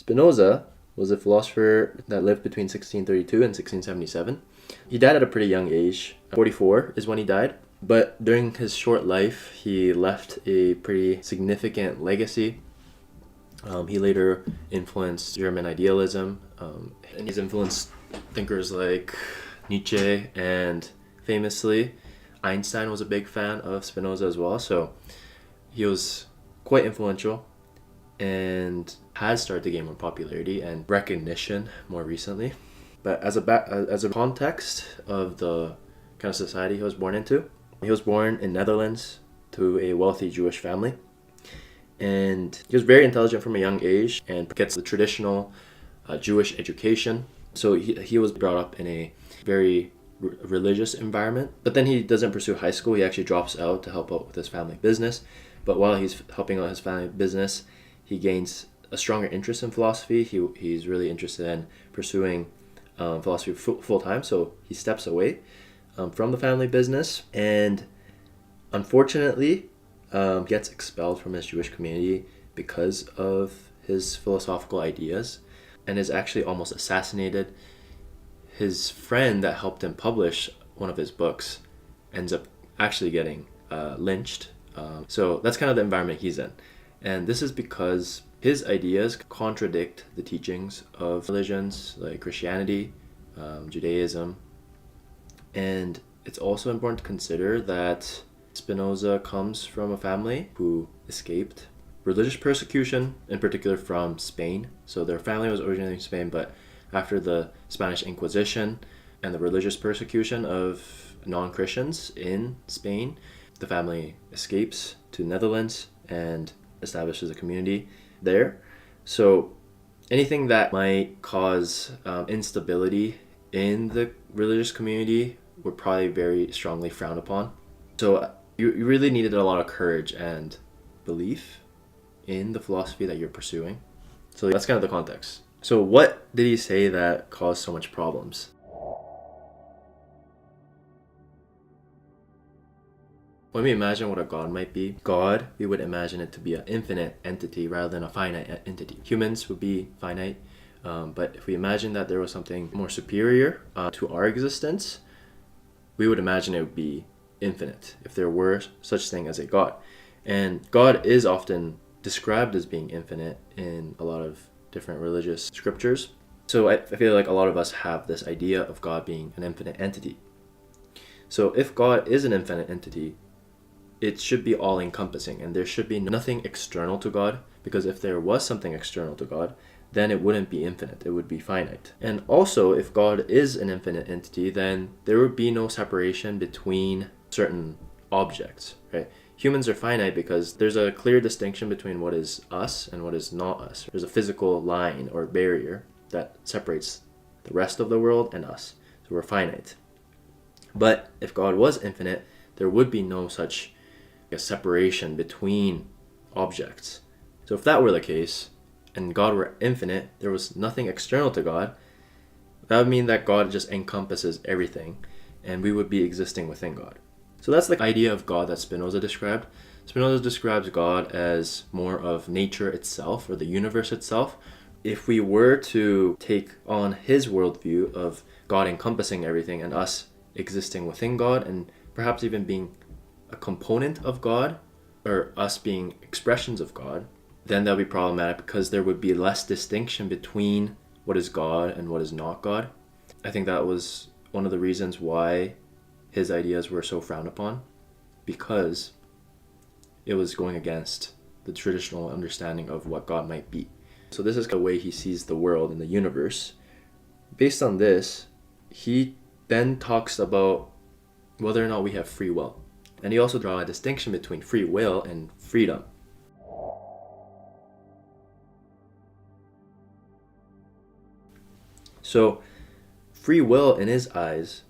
Spinoza was a philosopher that lived between 1632 and 1677. He died at a pretty young age. 44 is when he died. But during his short life, he left a pretty significant legacy. He later influenced German idealism, and he's influenced thinkers like Nietzsche, and famously, Einstein was a big fan of Spinoza as well. So he was quite influential and has started to gain more popularity and recognition more recently. But as a context of the kind of society he was born into, he was born in Netherlands to a wealthy Jewish family. And he was very intelligent from a young age and gets the traditional Jewish education. So he was brought up in a very religious environment. But then he doesn't pursue high school. He actually drops out to help out with his family business. But while he's helping out his family business, he gains a stronger interest in philosophy. He's really interested in pursuing philosophy full time. So he steps away from the family business and unfortunately gets expelled from his Jewish community because of his philosophical ideas and is actually almost assassinated. His friend that helped him publish one of his books ends up actually getting lynched. So that's kind of the environment he's in. And this is because his ideas contradict the teachings of religions like Christianity, Judaism. And it's also important to consider that Spinoza comes from a family who escaped religious persecution, in particular from Spain. So their family was originally in Spain, but after the Spanish Inquisition and the religious persecution of non-Christians in Spain, the family escapes to Netherlands and establishes a community there. So anything that might cause instability in the religious community would probably very strongly frowned upon. So you really needed a lot of courage and belief in the philosophy that you're pursuing. So that's kind of the context. So what did he say that caused so much problems? When we imagine what a god might be, God, we would imagine it to be an infinite entity rather than a finite entity. Humans would be finite, but if we imagine that there was something more superior to our existence, we would imagine it would be infinite if there were such thing as a god. And God is often described as being infinite in a lot of different religious scriptures. So I feel like a lot of us have this idea of God being an infinite entity. So if God is an infinite entity, it should be all-encompassing and there should be nothing external to God, because if there was something external to God, then it wouldn't be infinite, it would be finite. And also, if God is an infinite entity, then there would be no separation between certain objects, right? Humans are finite because there's a clear distinction between what is us and what is not us. There's a physical line or barrier that separates the rest of the world and us. So we're finite. But if God was infinite, there would be no such separation between objects. So if that were the case, and God were infinite, there was nothing external to God, that would mean that God just encompasses everything, and we would be existing within God. So that's the idea of God that Spinoza described. Spinoza describes God as more of nature itself, or the universe itself. If we were to take on his worldview of God encompassing everything and us existing within God, and perhaps even being a component of God, or us being expressions of God, then that would be problematic because there would be less distinction between what is God and what is not God. I think that was one of the reasons why his ideas were so frowned upon, because it was going against the traditional understanding of what God might be. So this is the way he sees the world and the universe. Based on this, he then talks about whether or not we have free will. And he also draws a distinction between free will and freedom. So free will in his eyes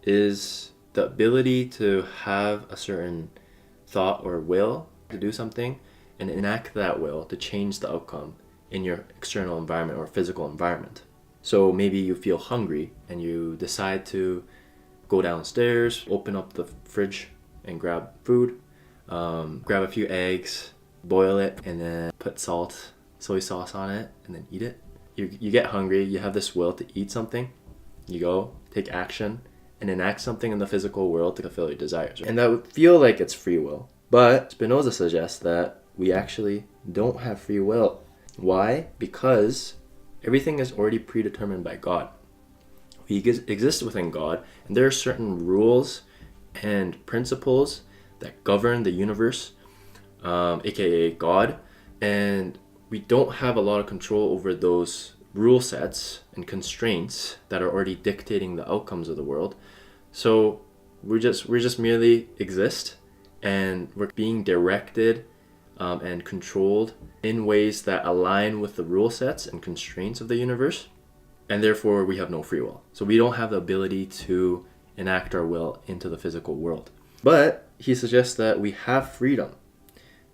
is the ability to have a certain thought or will to do something and enact that will to change the outcome in your external environment or physical environment. So maybe you feel hungry and you decide to go downstairs, open up the fridge and grab food, grab a few eggs, boil it, and then put salt soy sauce on it and then eat it. You get hungry, you have this will to eat something, you go, take action, and enact something in the physical world to fulfill your desires. And that would feel like it's free will. But Spinoza suggests that we actually don't have free will. Why? Because everything is already predetermined by God. We exist within God, and there are certain rules and principles that govern the universe, aka God, and we don't have a lot of control over those rule sets and constraints that are already dictating the outcomes of the world. So we're just merely exist, and we're being directed and controlled in ways that align with the rule sets and constraints of the universe, and therefore we have no free will. So we don't have the ability to enact our will into the physical world. But he suggests that we have freedom,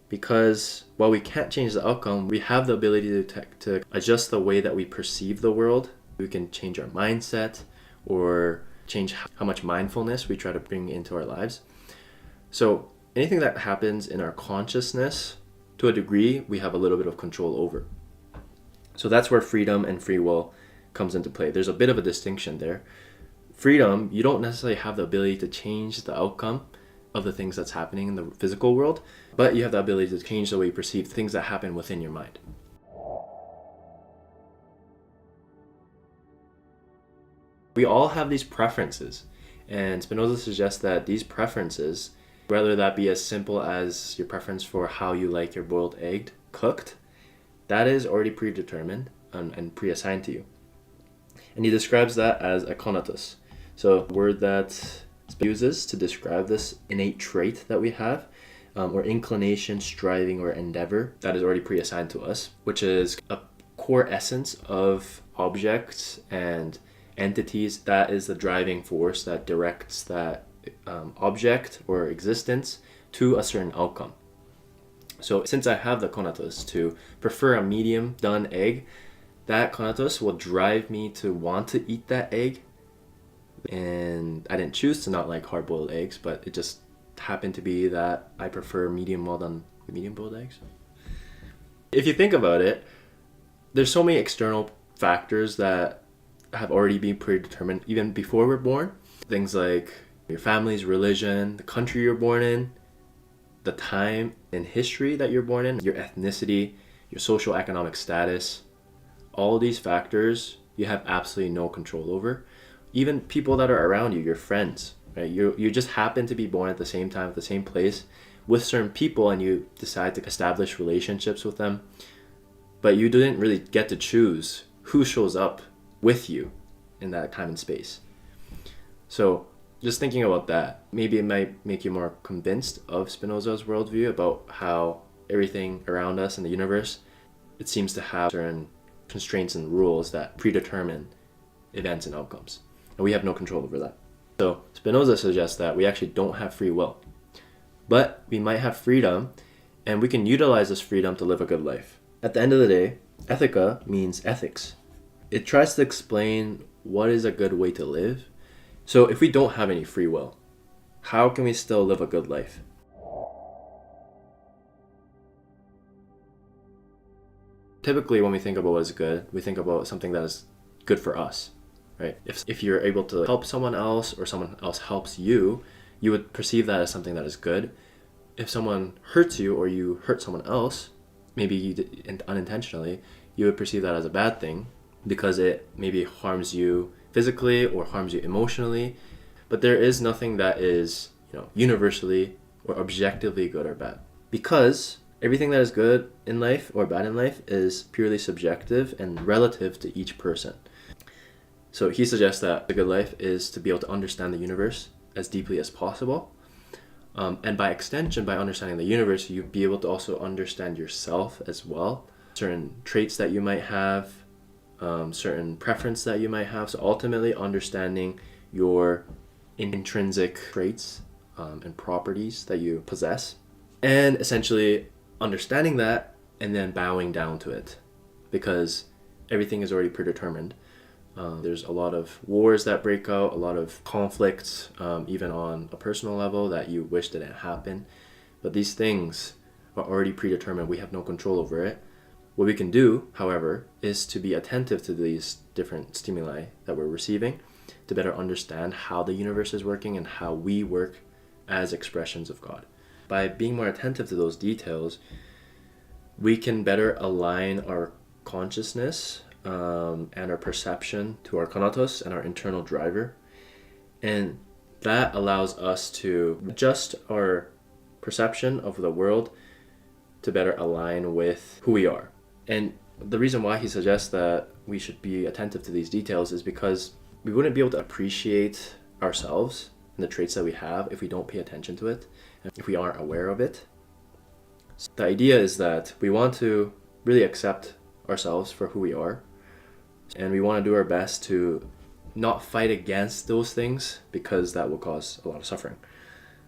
because while we can't change the outcome, we have the ability to adjust the way that we perceive the world. We can change our mindset or change how much mindfulness we try to bring into our lives. So anything that happens in our consciousness, to a degree, we have a little bit of control over. So that's where freedom and free will comes into play. There's a bit of a distinction there. Freedom, you don't necessarily have the ability to change the outcome of the things that's happening in the physical world, but you have the ability to change the way you perceive things that happen within your mind. We all have these preferences, and Spinoza suggests that these preferences, whether that be as simple as your preference for how you like your boiled egg cooked, that is already predetermined and pre-assigned to you. And he describes that as a conatus. So a word that uses to describe this innate trait that we have, or inclination, striving, or endeavor that is already pre-assigned to us, which is a core essence of objects and entities. That is the driving force that directs that object or existence to a certain outcome. So since I have the conatus to prefer a medium done egg, that conatus will drive me to want to eat that egg. And I didn't choose to not like hard-boiled eggs, but it just happened to be that I prefer medium boiled eggs. If you think about it, there's so many external factors that have already been predetermined even before we're born. Things like your family's religion, the country you're born in, the time in history that you're born in, your ethnicity, your social economic status. All these factors you have absolutely no control over. Even people that are around you, your friends, right? You just happen to be born at the same time, at the same place, with certain people, and you decide to establish relationships with them. But you didn't really get to choose who shows up with you in that time and space. So just thinking about that, maybe it might make you more convinced of Spinoza's worldview about how everything around us in the universe, it seems to have certain constraints and rules that predetermine events and outcomes. And we have no control over that. So Spinoza suggests that we actually don't have free will. But we might have freedom, and we can utilize this freedom to live a good life. At the end of the day, ethica means ethics. It tries to explain what is a good way to live. So if we don't have any free will, how can we still live a good life? Typically, when we think about what is good, we think about something that is good for us, right? If you're able to help someone else or someone else helps you, you would perceive that as something that is good. If someone hurts you or you hurt someone else, maybe you did unintentionally, you would perceive that as a bad thing because it maybe harms you physically or harms you emotionally. But there is nothing that is, universally or objectively good or bad, because everything that is good in life or bad in life is purely subjective and relative to each person. So he suggests that the good life is to be able to understand the universe as deeply as possible. And by extension, by understanding the universe, you'd be able to also understand yourself as well. Certain traits that you might have, certain preference that you might have. So ultimately understanding your intrinsic traits and properties that you possess. And essentially understanding that and then bowing down to it, because everything is already predetermined. There's a lot of wars that break out, a lot of conflicts, even on a personal level that you wish didn't happen. But these things are already predetermined. We have no control over it. What we can do, however, is to be attentive to these different stimuli that we're receiving to better understand how the universe is working and how we work as expressions of God. By being more attentive to those details, we can better align our consciousness and our perception to our Conatus and our internal driver. And that allows us to adjust our perception of the world to better align with who we are. And the reason why he suggests that we should be attentive to these details is because we wouldn't be able to appreciate ourselves and the traits that we have if we don't pay attention to it, if we aren't aware of it. So the idea is that we want to really accept ourselves for who we are, and we want to do our best to not fight against those things because that will cause a lot of suffering.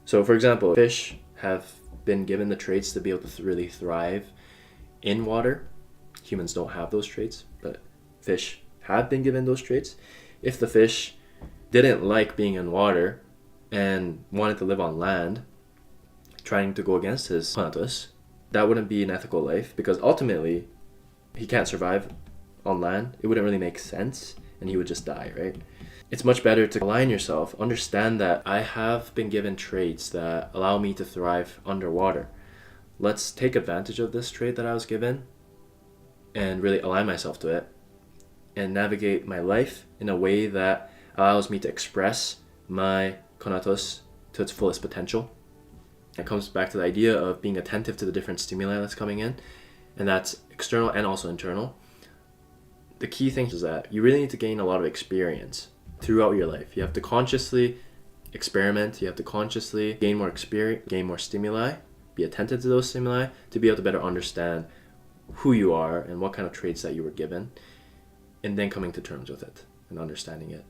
So for example, fish have been given the traits to be able to really thrive in water. Humans don't have those traits, but fish have been given those traits. If the fish didn't like being in water and wanted to live on land, trying to go against his Conatus, that wouldn't be an ethical life, because ultimately he can't survive on land. It wouldn't really make sense, and he would just die, right? It's much better to align yourself, understand that I have been given traits that allow me to thrive underwater. Let's take advantage of this trait that I was given and really align myself to it and navigate my life in a way that allows me to express my Conatus to its fullest potential. It comes back to the idea of being attentive to the different stimuli that's coming in, and that's external and also internal. The key thing is that you really need to gain a lot of experience throughout your life. You have to consciously experiment, you have to consciously gain more experience, gain more stimuli, be attentive to those stimuli to be able to better understand who you are and what kind of traits that you were given, and then coming to terms with it and understanding it.